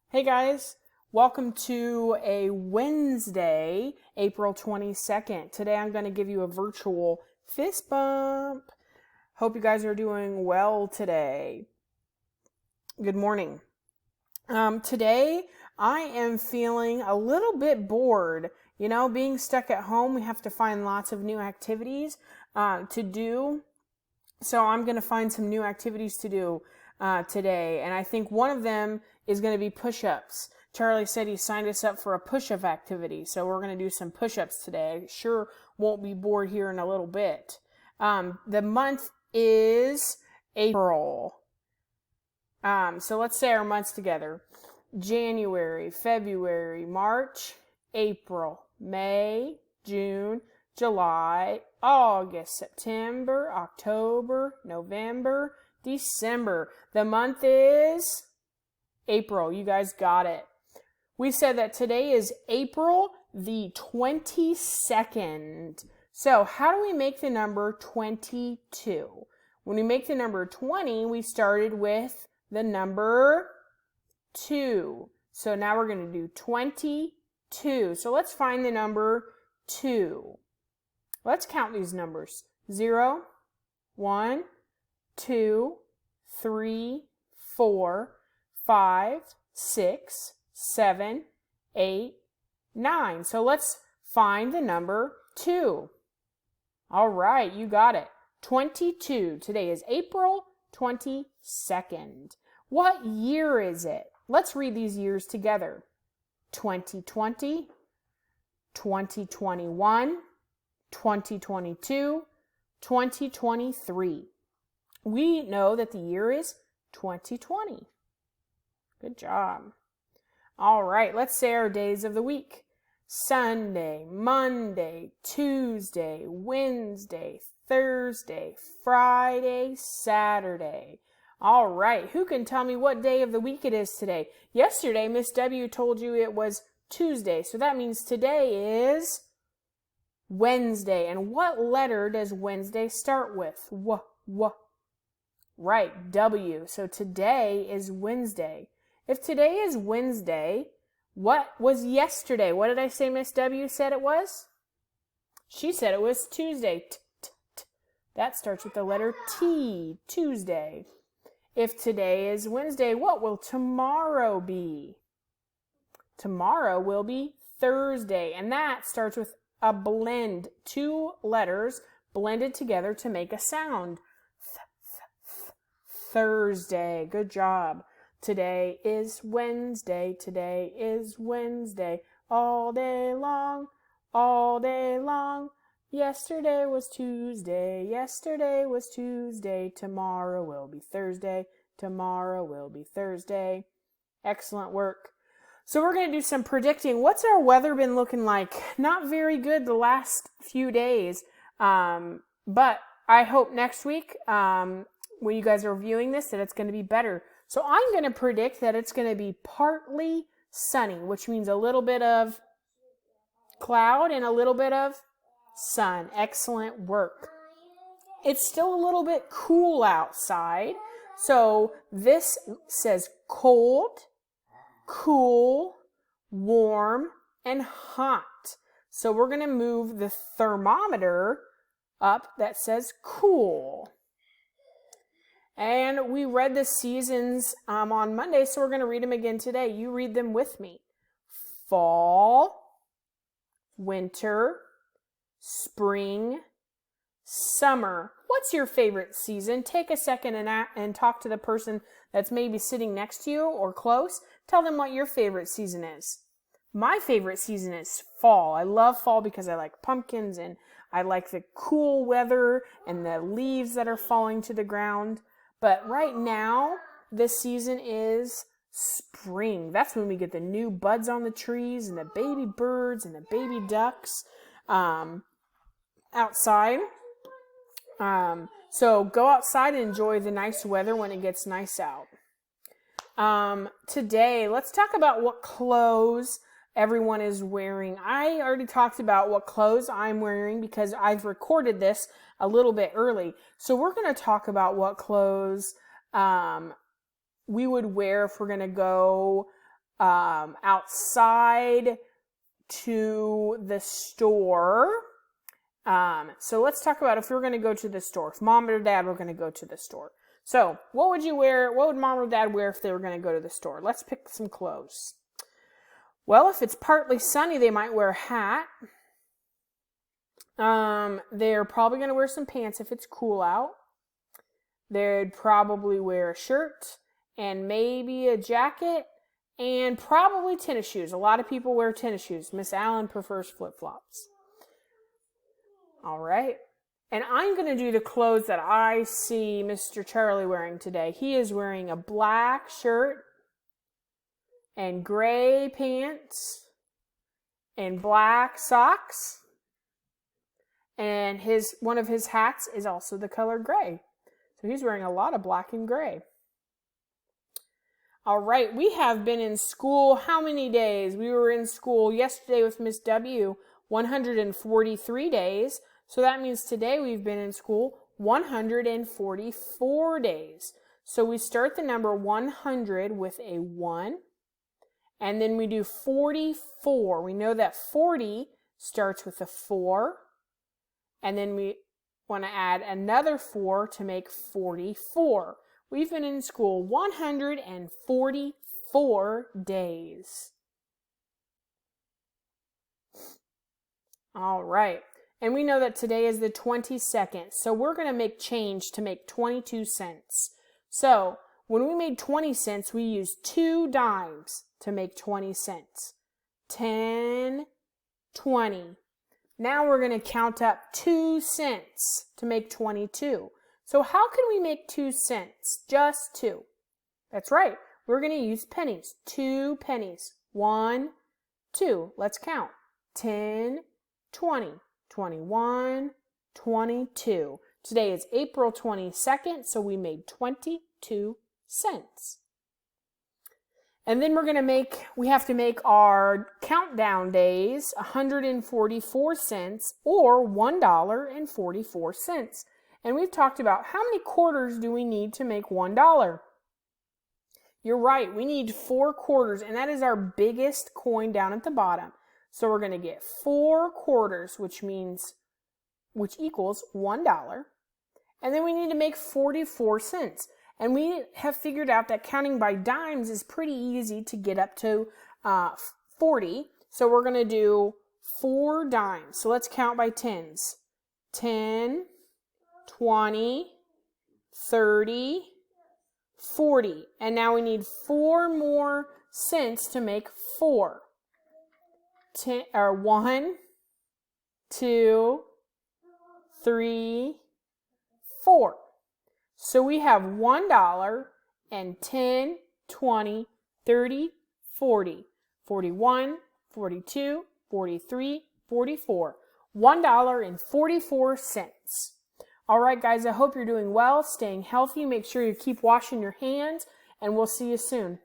Hey guys, welcome to a Wednesday, April 22nd. Today I'm going to give you a virtual fist bump. Hope you guys are doing well today. Good morning. Today I am feeling a little bit bored. You know, being stuck at home, we have to find lots of new activities to do. So I'm going to find some new activities to do today. And I think one of them is going to be push-ups. Charlie said he signed us up for a push-up activity. So we're going to do some push-ups today. I sure won't be bored here in a little bit. The month is April. So let's say our months together. January, February, March, April, May, June, July, August, September, October, November, December. The month is April. You guys got it. We said that today is April the 22nd. So how do we make the number 22? When we make the number 20, we started with the number 2. So now we're going to do 22. So let's find the number 2. Let's count these numbers. 0, 1, 2, 3, 4, 5, 6, 7, 8, 9. So let's find the number 2. All right, you got it. 22. Today is April 22nd. What year is it? Let's read these years together. 2020, 2021, 2022, 2023. We know that the year is 2020. Good job. All right, let's say our days of the week. Sunday, Monday, Tuesday, Wednesday, Thursday, Friday, Saturday. All right, who can tell me what day of the week it is today? Yesterday, Miss W told you it was Tuesday, so that means today is Wednesday. And what letter does Wednesday start with? Right, W. So today is Wednesday. If today is Wednesday, what was yesterday? What did I say Miss W said it was? She said it was Tuesday. That starts with the letter T, Tuesday. If today is Wednesday, what will tomorrow be? Tomorrow will be Thursday, and that starts with a blend. 2 letters blended together to make a sound. Thursday. Good job. Today is Wednesday. Today is Wednesday. All day long. All day long. Yesterday was Tuesday. Yesterday was Tuesday. Tomorrow will be Thursday. Tomorrow will be Thursday. Excellent work. So we're going to do some predicting. What's our weather been looking like? Not very good the last few days. But I hope next week, when you guys are viewing this, that it's going to be better. So I'm going to predict that it's going to be partly sunny, which means a little bit of cloud and a little bit of sun. Excellent work. It's still a little bit cool outside. So this says cold, cool, warm, and hot. So we're going to move the thermometer up that says cool. And we read the seasons on Monday, so we're going to read them again today. You read them with me. Fall, winter, spring, summer. What's your favorite season? Take a second and talk to the person that's maybe sitting next to you or close. Tell them what your favorite season is. My favorite season is fall. I love fall because I like pumpkins and I like the cool weather and the leaves that are falling to the ground. But right now, this season is spring. That's when we get the new buds on the trees and the baby birds and the baby ducks outside. So go outside and enjoy the nice weather when it gets nice out. Today, let's talk about what clothes everyone is wearing. I already talked about what clothes I'm wearing because I've recorded this a little bit early. So we're going to talk about what clothes we would wear if we're going to go outside to the store. So let's talk about if we're going to go to the store. If mom or dad were going to go to the store. So what would you wear? What would mom or dad wear if they were going to go to the store? Let's pick some clothes. Well, if it's partly sunny, they might wear a hat. They're probably going to wear some pants if it's cool out. They'd probably wear a shirt and maybe a jacket and probably tennis shoes. A lot of people wear tennis shoes. Miss Allen prefers flip-flops. All right. And I'm going to do the clothes that I see Mr. Charlie wearing today. He is wearing a black shirt and gray pants and black socks. And one of his hats is also the color gray. So he's wearing a lot of black and gray. All right, we have been in school how many days? We were in school yesterday with Miss W, 143 days. So that means today we've been in school 144 days. So we start the number 100 with a 1. And then we do 44. We know that 40 starts with a 4. And then we want to add another 4 to make 44. We've been in school 144 days. All right. And we know that today is the 22nd. So we're going to make change to make 22 cents. So when we made 20 cents, we used 2 dimes to make 20 cents. 10, 20. Now we're going to count up 2 cents to make 22. So how can we make 2 cents? Just 2. That's right. We're going to use pennies. 2 pennies. 1, 2. Let's count. 10, 20, 21, 22. Today is April 22nd, so we made 22 cents. And then we have to make our countdown days 144 cents or $1.44. And we've talked about how many quarters do we need to make $1. You're right, we need 4 quarters, and that is our biggest coin down at the bottom. So we're going to get 4 quarters, which equals $1. And then we need to make 44 cents. And we have figured out that counting by dimes is pretty easy to get up to 40. So we're going to do 4 dimes. So let's count by tens. 10, 20, 30, 40. And now we need 4 more cents to make 4. 1, 2, 3, 4. So we have $1 and 10, 20, 30, 40, 41, 42, 43, 44. $1.44. All right, guys, I hope you're doing well, staying healthy. Make sure you keep washing your hands, and we'll see you soon.